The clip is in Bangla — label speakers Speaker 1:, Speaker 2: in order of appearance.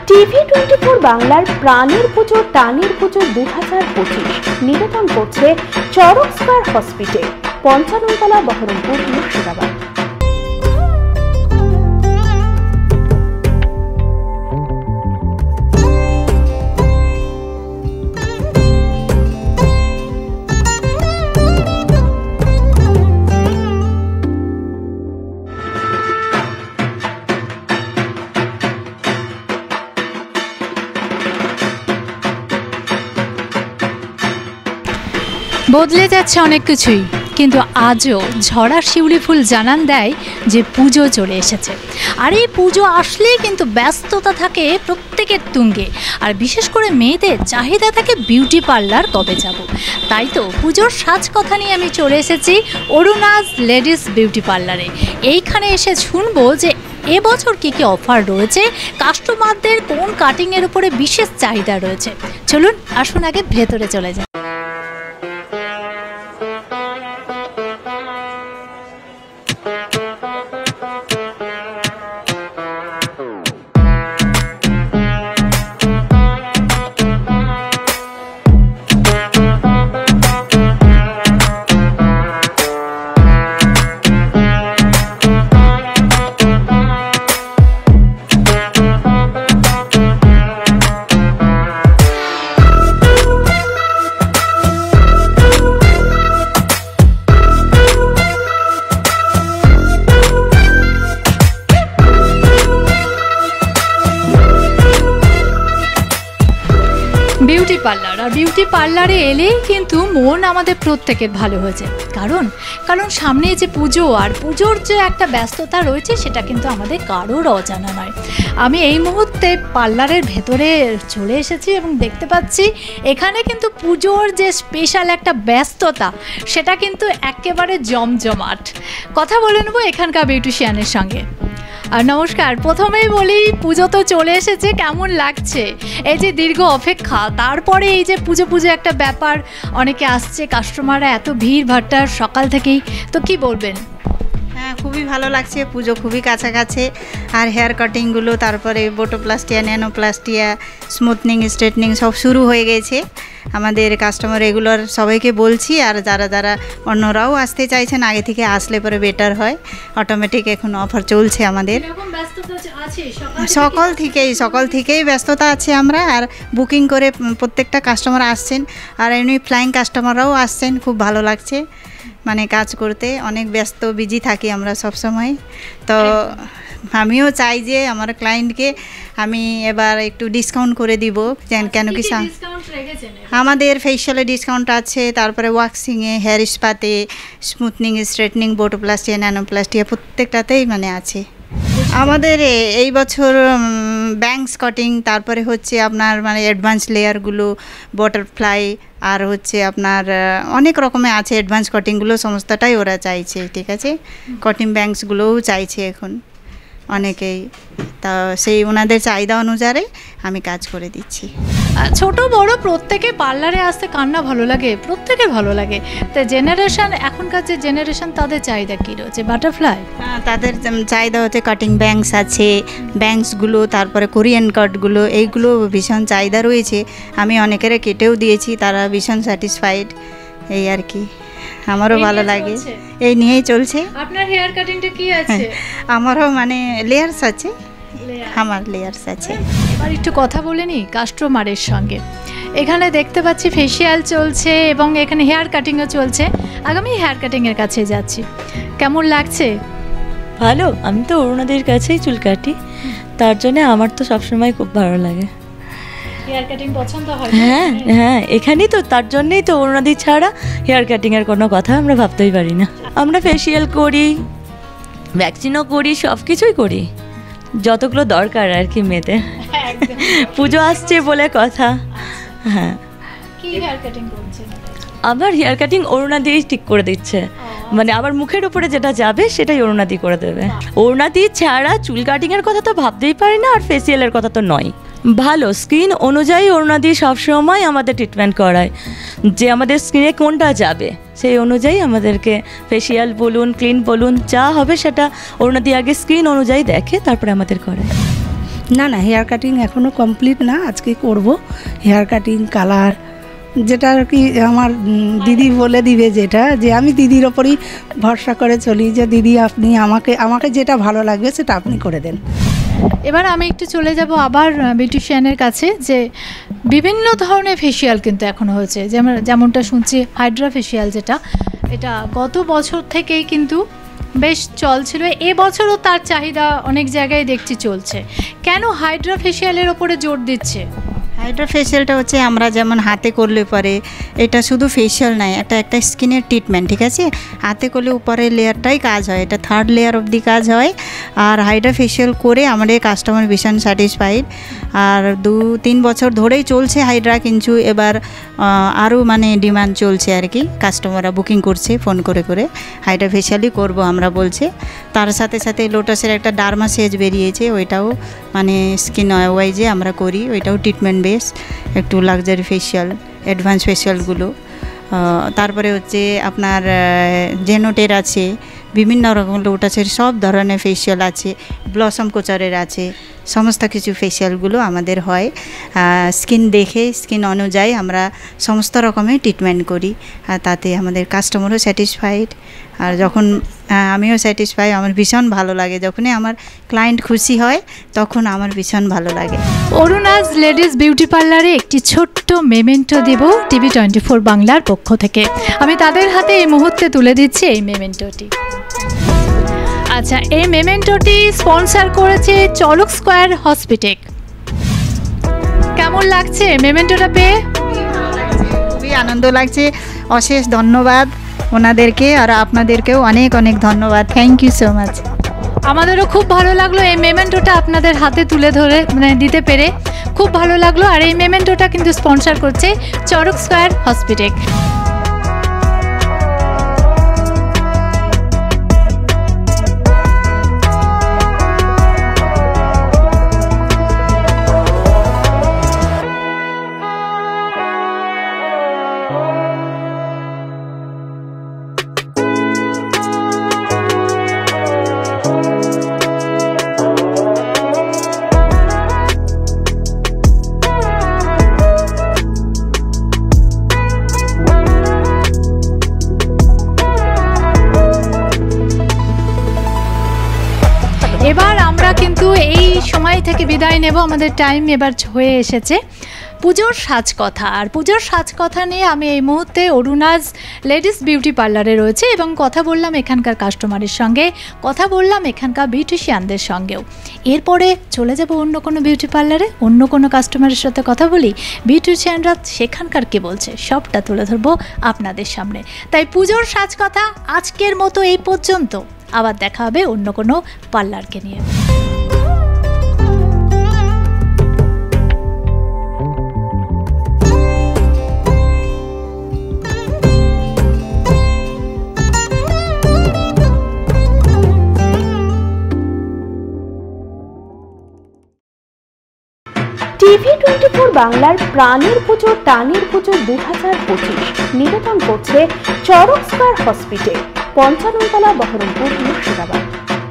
Speaker 1: TV24 বাংলার প্রাণের পুজো টানের পুজো 2025 নিবেদন করছে চরক স্কয়ার হসপিটাল, 55 তলা, বহরমপুর, মুর্শিদাবাদ।
Speaker 2: বদলে যাচ্ছে অনেক কিছুই, কিন্তু আজও ঝরা শিউলি ফুল জানান দেয় যে পুজো চলে এসেছে। আর এই পুজো আসলেই কিন্তু ব্যস্ততা থাকে প্রত্যেকের তুঙ্গে, আর বিশেষ করে মেয়েদের চাহিদা থাকে বিউটি পার্লার কবে যাব। তাই তো পুজোর সাজ কথা নিয়ে আমি চলে এসেছি অরুণাজ লেডিস বিউটি পার্লারে। এইখানে এসে শুনবো যে এবছর কী কী অফার রয়েছে, কাস্টমারদের কোন কাটিংয়ের উপরে বিশেষ চাহিদা রয়েছে। চলুন আসুন আগে ভেতরে চলে যাই। বিউটি পার্লার, আর বিউটি পার্লারে এলেই কিন্তু মন আমাদের প্রত্যেকের ভালো হয়েছে। কারণ সামনে যে পুজো, আর পুজোর যে একটা ব্যস্ততা রয়েছে সেটা কিন্তু আমাদের কারোর অজানা নয়। আমি এই মুহূর্তে পার্লারের ভেতরে চলে এসেছি এবং দেখতে পাচ্ছি এখানে কিন্তু পুজোর যে স্পেশাল একটা ব্যস্ততা সেটা কিন্তু একেবারে জমজমাট। কথা বলে নেবো এখানকার বিউটিশিয়ানের সঙ্গে। আর নমস্কার, প্রথমেই বলি পুজো তো চলে এসেছে, কেমন লাগছে? এই যে দীর্ঘ অপেক্ষা, তারপরে এই যে পুজো একটা ব্যাপার, অনেকে আসছে, কাস্টমাররা এত ভিড় ভাট্টার সকাল থেকেই, তো কি বলবেন?
Speaker 3: হ্যাঁ, খুবই ভালো লাগছে, পুজো খুবই কাছাকাছি। আর হেয়ার কাটিংগুলো, তারপরে বোটোপ্লাস্টিয়া, ন্যানোপ্লাস্টিয়া, স্মুথনিং, স্ট্রেটনিং সব শুরু হয়ে গেছে। আমাদের কাস্টমার রেগুলার সবাইকে বলছি, আর যারা অন্যরাও আসতে চাইছেন আগে থেকে আসলে পরে বেটার হয়। অটোমেটিক এখন অফার চলছে আমাদের। সকাল থেকেই ব্যস্ততা আছে আমরা, আর বুকিং করে প্রত্যেকটা কাস্টমার আসছেন, আর এমনি ফ্লাইং কাস্টমাররাও আসছেন। খুব ভালো লাগছে মানে কাজ করতে, অনেক ব্যস্ত বিজি থাকি আমরা সব সময়। তো আমিও চাই যে আমার ক্লায়েন্টকে আমি এবার একটু ডিসকাউন্ট করে দিব। কেন কি আমাদের ফেশিয়ালে ডিসকাউন্ট আছে, তারপরে ওয়াক্সিংয়ে, হেয়ার স্পাতে, স্মুথনিং, স্ট্রেটনিং, বোটোপ্লাস্টিয়া, ন্যানোপ্লাস্টিয়া প্রত্যেকটাতেই মানে আছে। আমাদের এই বছর ব্যাংকস কাটিং, তারপরে হচ্ছে আপনার মানে অ্যাডভান্স লেয়ারগুলো, বাটারফ্লাই, আর হচ্ছে আপনার অনেক রকমের আছে অ্যাডভান্স কাটিংগুলো, সমস্তটাই ওরা চাইছে। ঠিক আছে, কাটিং ব্যাংকসগুলোও চাইছে এখন অনেকেই। তা সেই ওনাদের চাহিদা অনুযায়ী আমি কাজ করে দিচ্ছি।
Speaker 2: ছোট বড় প্রত্যেকে পার্লারে আসতে কান্না ভালো লাগে, প্রত্যেকে ভালো লাগে। তো জেনারেশন, এখনকার যে জেনারেশন, তাদের চাহিদা কী রয়েছে? বাটারফ্লাই,
Speaker 3: তাদের চাহিদা হচ্ছে কাটিং ব্যাংকস আছে, ব্যাংকসগুলো, তারপরে কোরিয়ান কাটগুলো, এইগুলো ভীষণ চাহিদা রয়েছে। আমি অনেকের কেটেও দিয়েছি, তারা ভীষণ স্যাটিসফাইড। এই আর কি, আমারও ভালো লাগে, এই নিয়েই চলছে।
Speaker 2: আপনার হেয়ার কাটিংটা কি আছে?
Speaker 3: আমারও মানে লেয়ার্স আছে, আমার লেয়ার্স আছে।
Speaker 2: এবার একটু কথা বলে নিই কাস্টমারের সঙ্গে। এখানে দেখতে পাচ্ছি ফেসিয়াল চলছে এবং এখানে হেয়ার কাটিংও চলছে। আগামী হেয়ার কাটিংয়ের কাছে যাচ্ছি, কেমন লাগছে?
Speaker 4: ভালো, আমি তো অরুণাদের কাছেই চুল কাটি, তার জন্য আমার তো সবসময় খুব ভালো লাগে।
Speaker 2: হেয়ার কাটিং পছন্দ হয়?
Speaker 4: হ্যাঁ, এখানেই তো, তার জন্যই তো অরুণাদি ছাড়া হেয়ার কাটিংয়ের কোনো কথা আমরা ভাবতেই পারি না। আমরা ফেসিয়াল করি, ভ্যাকসিনও করি, সব কিছুই করি, যতগুলো দরকার আর কি মেয়েদের। পুজো আসছে বলে কথা। হ্যাঁ,
Speaker 2: কি হেয়ার কাটিং করছে?
Speaker 4: আবার হেয়ার কাটিং অরুণাদি ঠিক করে দিচ্ছে, মানে আবার মুখের উপরে যেটা যাবে সেটাই অরুণাদি করে দেবে। অরুণাদি ছাড়া চুল কাটিংয়ের কথা তো ভাবতেই পারি না, আর ফেসিয়ালের কথা তো নয়। ভালো স্কিন অনুযায়ী অরুণাদি সবসময় আমাদের ট্রিটমেন্ট করায়, যে আমাদের স্কিনে কোনটা যাবে সেই অনুযায়ী আমাদেরকে ফেসিয়াল বলুন, ক্লিন বলুন, যা হবে সেটা অরুণাদি আগে স্কিন অনুযায়ী দেখে, তারপরে আমাদের করে।
Speaker 5: না না, হেয়ার কাটিং এখনও কমপ্লিট না, আজকে করব। হেয়ার কাটিং, কালার, যেটা আর কি আমার দিদি বলে দিবে, যেটা যে আমি দিদির ওপরই ভরসা করে চলি, যে দিদি আপনি আমাকে যেটা ভালো লাগবে সেটা আপনি করে দেন।
Speaker 2: এবার আমি একটু চলে যাব আবার বিউটিশিয়ানের কাছে, যে বিভিন্ন ধরনের ফেসিয়াল কিন্তু এখনও হয়েছে, যেমনটা শুনছি হাইড্রা ফেসিয়াল, যেটা এটা গত বছর থেকেই কিন্তু বেশ চলছিল, এবছরও তার চাহিদা অনেক জায়গায় দেখছি চলছে। কেন হাইড্রা ফেসিয়ালের ওপরে জোর দিচ্ছে?
Speaker 3: হাইড্রা ফেসিয়ালটা হচ্ছে আমরা যেমন হাতে করলে পরে, এটা শুধু ফেসিয়াল নয়, একটা স্কিনের ট্রিটমেন্ট, ঠিক আছে? হাতে করলে উপরের লেয়ারটাই কাজ হয়, এটা 3rd লেয়ার অবধি কাজ হয়। আর হাইড্রা ফেসিয়াল করে আমাদের কাস্টমার ভীষণ স্যাটিসফাইড। আর 2-3 বছর ধরেই চলছে হাইড্রা, কিন্তু এবার আরও মানে ডিমান্ড চলছে আর কি, কাস্টমাররা বুকিং করছে ফোন করে করে, হাইড্রা ফেসিয়ালই করবো আমরা বলছে। তার সাথে সাথে লোটাসের একটা ডার্মা সেজ বেরিয়েছে, ওইটাও মানে স্কিন ওয়াইজে আমরা করি, ওইটাও ট্রিটমেন্ট বেস, একটু লাক্সারি ফেসিয়াল, অ্যাডভান্স ফেসিয়ালগুলো। তারপরে হচ্ছে আপনার জেনোটের আছে, বিভিন্ন রকম লোটাসের সব ধরনের ফেসিয়াল আছে, ব্লসম কোচারের আছে, সমস্ত কিছু ফেসিয়ালগুলো আমাদের হয়। স্কিন দেখে, স্কিন অনুযায়ী আমরা সমস্ত রকমের ট্রিটমেন্ট করি, আর তাতে আমাদের কাস্টমারও স্যাটিসফাইড, আর যখন আমিও স্যাটিসফাই, আমার ভীষণ ভালো লাগে। যখনই আমার ক্লায়েন্ট খুশি হয় তখন আমার ভীষণ ভালো লাগে।
Speaker 2: অরুণাজ লেডিস বিউটি পার্লারে একটি ছোট্ট মেমেন্টো দেব TV24 বাংলার পক্ষ থেকে। আমি তাদের হাতে এই মুহূর্তে তুলে দিচ্ছি এই মেমেন্টোটি। আচ্ছা, এই মেমেন্টোটি স্পন্সর করেছে চরক স্কয়ার হসপিটেক। কেমন লাগছে মেমেন্টোটা পেয়ে?
Speaker 3: খুবই আনন্দ লাগছে, অশেষ ধন্যবাদ ওনাদেরকে, আর আপনাদেরকেও অনেক অনেক ধন্যবাদ। Thank you so much.
Speaker 2: আমাদেরও খুব ভালো লাগলো এই মেমেন্টোটা আপনাদের হাতে তুলে ধরে দিতে পেরে, খুব ভালো লাগলো। আর এই মেমেন্টোটা কিন্তু স্পন্সর করছে চরক স্কয়ার হসপিটেক। এবার আমরা কিন্তু এই সময় থেকে বিদায় নেব, আমাদের টাইম এবার হয়ে এসেছে পুজোর সাজকথা। আর পুজোর সাজকথা নিয়ে আমি এই মুহূর্তে অরুণাজ লেডিস বিউটি পার্লারে রয়েছে, এবং কথা বললাম এখানকার কাস্টমারের সঙ্গে, কথা বললাম এখানকার বিউটিশিয়ানদের সঙ্গেও। এরপরে চলে যাব অন্য কোনো বিউটি পার্লারে, অন্য কোনো কাস্টমারের সাথে কথা বলি, বিউটিশিয়ানরা সেখানকার কে বলছে সবটা তুলে ধরবো আপনাদের সামনে। তাই পুজোর সাজকথা আজকের মতো এই পর্যন্ত, আবার দেখা হবে অন্য কোনো পার্লারকে নিয়ে।
Speaker 1: TV24 বাংলার প্রাণের পুজো টানের পুজো 2025 নিবেদন করছে চরক স্কয়ার হসপিটাল, 55 তলা, বহরমপুর, মুর্শিদাবাদ।